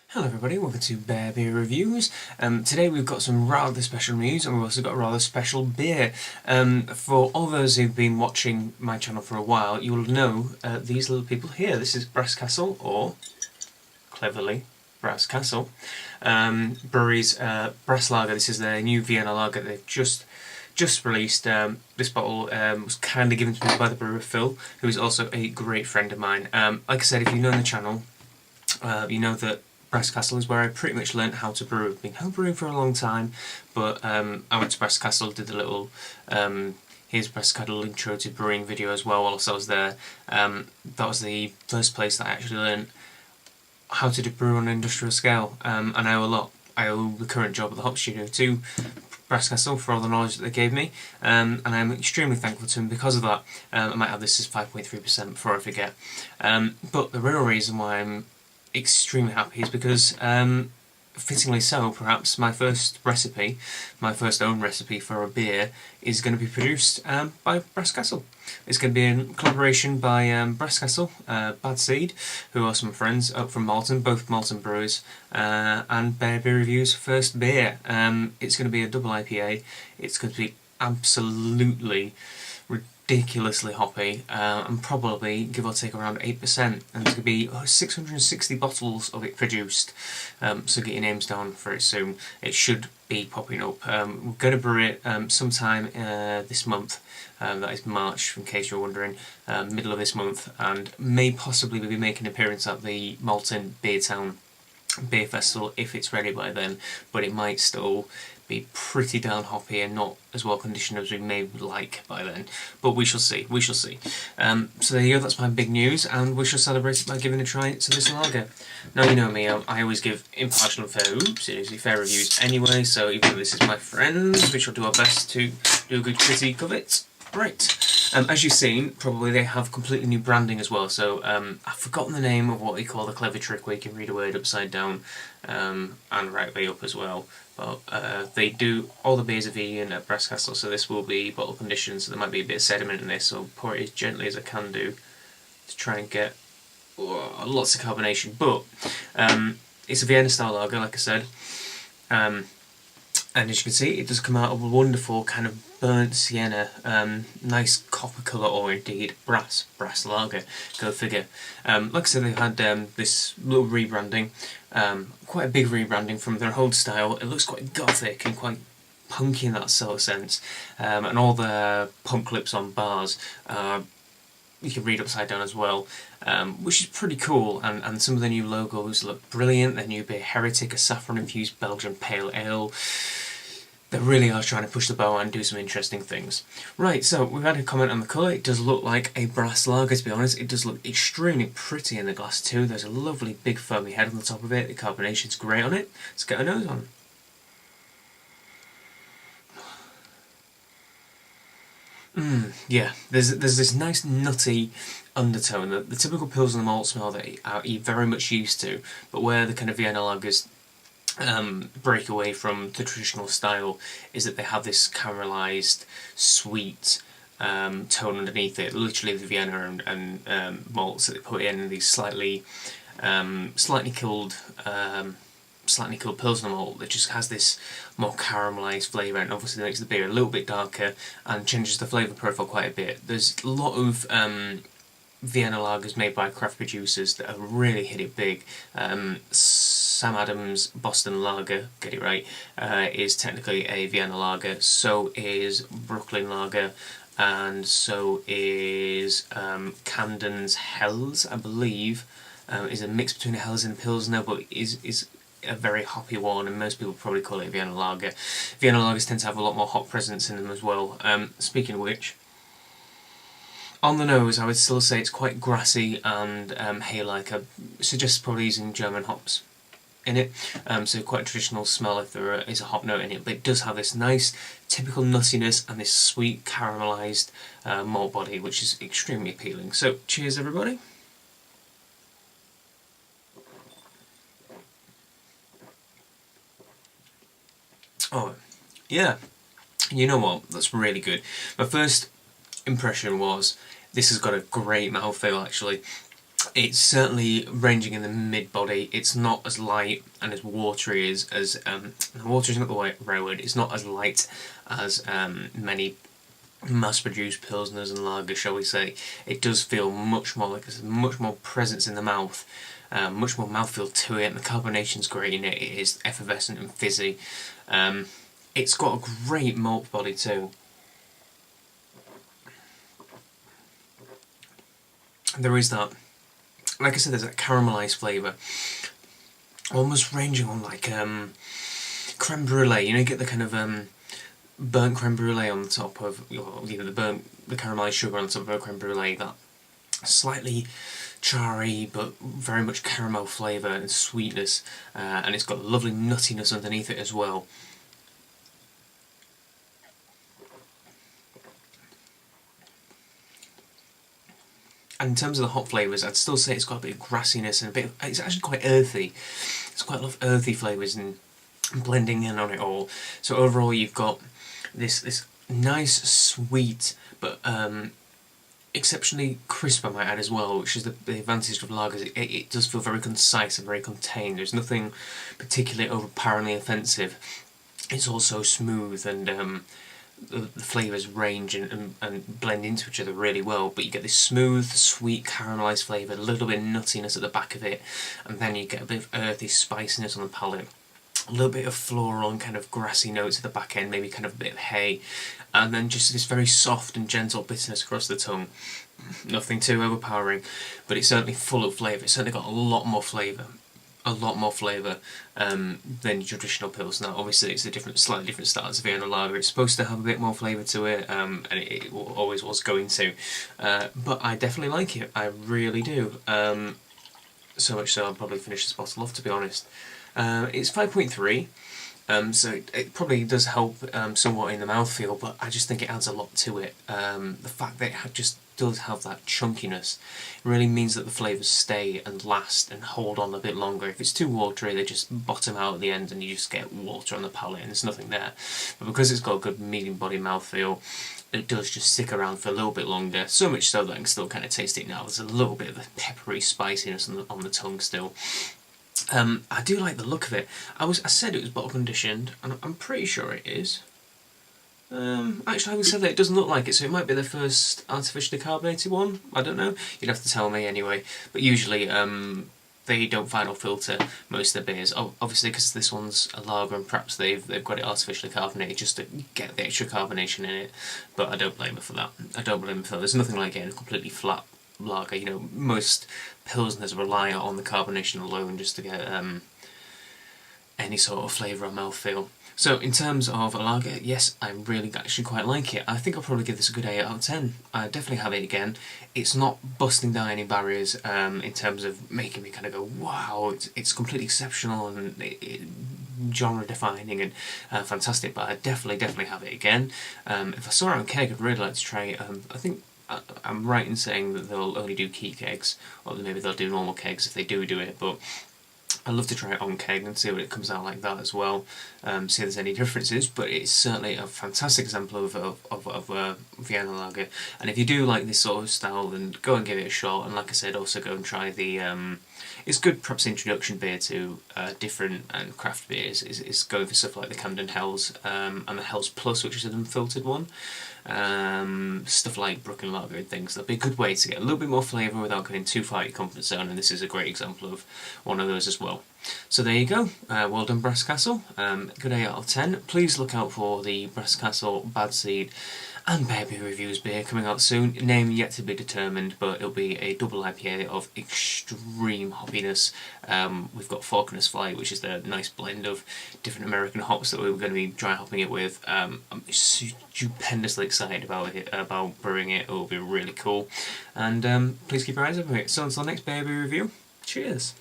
Hello everybody, welcome to Bear Beer Reviews. Today we've got some rather special news and we've also got a rather special beer. For all those who've been watching my channel for a while, you will know these little people here. This is Brass Castle, or cleverly, Brass Castle. Brewery's Brass Lager. This is their new Vienna Lager they've just released. This bottle was kindly given to me by the brewer Phil, who is also a great friend of mine. Like I said, if you know the channel, you know that Brass Castle is where I pretty much learnt how to brew. I've been home brewing for a long time, but I went to Brass Castle, did a little here's Brass Castle intro to brewing video as well whilst I was there. That was the first place that I actually learnt how to brew on an industrial scale, and I owe a lot. I owe the current job at the Hop Studio to Brass Castle for all the knowledge that they gave me, and I'm extremely thankful to them because of that. I might have this as 5.3% before I forget. But the real reason why I'm extremely happy is because, fittingly so perhaps, my first own recipe for a beer is going to be produced by Brass Castle. It's going to be a collaboration by Brass Castle, Bad Seed, who are some friends up from Malton, both Malton brewers, and Bear Beer Reviews' first beer. It's going to be a double IPA. It's going to be absolutely ridiculously hoppy, and probably give or take around 8%, and there's going to be 660 bottles of it produced, so get your names down for it soon. It should be popping up. We're going to brew it sometime this month, that is March in case you're wondering, middle of this month, and may possibly be making an appearance at the Malton Beertown Beer Festival if it's ready by then, but it might still be pretty darn hoppy and not as well conditioned as we may like by then, but we shall see, so there you go, that's my big news, and we shall celebrate it by giving a try to this lager. Now you know me, I always give impartial and fair reviews anyway, so even though this is my friend, we shall do our best to do a good critique of it. Right. As you've seen, probably they have completely new branding as well, so I've forgotten the name of what they call the clever trick where you can read a word upside down and right way up as well. But they do, all the beers are vegan at Brass Castle, so this will be bottle conditioned, so there might be a bit of sediment in this, so I'll pour it as gently as I can do to try and get lots of carbonation. But it's a Vienna style lager, like I said. And as you can see, it does come out of a wonderful kind of burnt sienna, nice copper colour, or indeed brass lager. Go figure. Like I said, they've had this little rebranding, quite a big rebranding from their old style. It looks quite gothic and quite punky in that sort of sense, and all the pump clips on bars you can read upside down as well, which is pretty cool, and some of the new logos look brilliant. Their new beer, Heretic, a saffron-infused Belgian pale ale. They really are trying to push the bow and do some interesting things. Right, so we've had a comment on the colour. It does look like a brass lager, to be honest. It does look extremely pretty in the glass too. There's a lovely big foamy head on the top of it. The carbonation's great on it. Let's get a nose on. Yeah, there's this nice nutty undertone, the typical Pilsner malt smell that you're very much used to, but where the kind of Vienna lagers break away from the traditional style is that they have this caramelised, sweet tone underneath it. Literally the Vienna and malts that they put in these slightly killed Pilsner malt that just has this more caramelised flavour, and obviously makes the beer a little bit darker and changes the flavour profile quite a bit. There's a lot of Vienna lagers made by craft producers that have really hit it big. Sam Adams' Boston Lager, get it right, is technically a Vienna lager. So is Brooklyn Lager, and so is Camden's Helles, I believe. Is a mix between a Helles and Pilsner, but is a very hoppy one, and most people probably call it a Vienna lager. Vienna lagers tend to have a lot more hop presence in them as well. Speaking of which, on the nose, I would still say it's quite grassy and hay-like. I suggest probably using German hops in it, so quite a traditional smell if there is a hop note in it, but it does have this nice typical nuttiness and this sweet caramelised malt body, which is extremely appealing. So cheers everybody. Oh, Yeah, you know what? That's really good. My first impression was this has got a great mouthfeel actually. It's certainly ranging in the mid-body. It's not as light and as watery as watery is not the right word. It's not as light as many mass-produced pilsners and lagers, shall we say. It does feel much more like there's much more presence in the mouth, much more mouthfeel to it, and the carbonation's great in it. It is effervescent and fizzy. It's got a great malt body too. There is that, like I said, there's that caramelised flavour, almost ranging on like creme brulee. You know, you get the kind of burnt creme brulee on the top of, the caramelised sugar on the top of a creme brulee. That slightly charry but very much caramel flavour and sweetness, and it's got lovely nuttiness underneath it as well. And in terms of the hop flavours, I'd still say it's got a bit of grassiness and a bit of, it's actually quite earthy. It's quite a lot of earthy flavours and blending in on it all. So overall you've got this nice, sweet, but exceptionally crisp, I might add as well, which is the advantage of lagers. It does feel very concise and very contained. There's nothing particularly overpoweringly offensive. It's also smooth, and the flavours range and blend into each other really well, but you get this smooth, sweet, caramelised flavour, a little bit of nuttiness at the back of it, and then you get a bit of earthy spiciness on the palate, a little bit of floral and kind of grassy notes at the back end, maybe kind of a bit of hay, and then just this very soft and gentle bitterness across the tongue. Nothing too overpowering, but it's certainly full of flavour. It's certainly got a lot more flavour. Than your traditional pilsner. Obviously, it's a slightly different style as a Vienna lager. It's supposed to have a bit more flavour to it, and it always was going to. But I definitely like it. I really do. So much so, I'll probably finish this bottle off, to be honest. It's 5.3. So it probably does help somewhat in the mouthfeel, but I just think it adds a lot to it. The fact that it just does have that chunkiness really means that the flavours stay and last and hold on a bit longer. If it's too watery, they just bottom out at the end and you just get water on the palate and there's nothing there. But because it's got a good medium body mouthfeel, it does just stick around for a little bit longer, so much so that I can still kind of taste it now. There's a little bit of a peppery spiciness on the tongue still. I do like the look of it. I said it was bottle conditioned, and I'm pretty sure it is. Actually, having said that, it doesn't look like it, so it might be the first artificially carbonated one. I don't know. You'd have to tell me anyway. But usually, they don't final filter most of their beers. Obviously, because this one's a lager, and perhaps they've got it artificially carbonated just to get the extra carbonation in it. But I don't blame them for that. I don't blame them for that. There's nothing like getting a completely flat lager. You know, most pilsners rely on the carbonation alone just to get any sort of flavour or mouthfeel. So in terms of a lager, yes, I really actually quite like it. I think I'll probably give this a good 8 out of 10. I definitely have it again. It's not busting down any barriers in terms of making me kind of go, wow, it's completely exceptional and genre defining and fantastic, but I definitely have it again. If I saw it on keg, I'd really like to try it. I think I'm right in saying that they'll only do key kegs, or maybe they'll do normal kegs if they do it, but I'd love to try it on keg and see what it comes out like that as well, see if there's any differences, but it's certainly a fantastic example of Vienna lager, and if you do like this sort of style, then go and give it a shot, and like I said, also go and try the, it's good perhaps introduction beer to different craft beers, is going for stuff like the Camden Hells, and the Hells Plus, which is an unfiltered one. Stuff like Brooklyn Lager and things. That'd be a good way to get a little bit more flavour without getting too far out your comfort zone, and this is a great example of one of those as well. So there you go, well done Brass Castle, good 8 out of 10. Please look out for the Brass Castle Bad Seed and Bear Beer Reviews beer coming out soon. Name yet to be determined, but it'll be a double IPA of extreme hoppiness. We've got Falconer's Flight, which is the nice blend of different American hops that we're going to be dry hopping it with. I'm stupendously excited about it, about brewing it. It'll be really cool. And please keep your eyes open for it. So until next Bear Beer Review, cheers!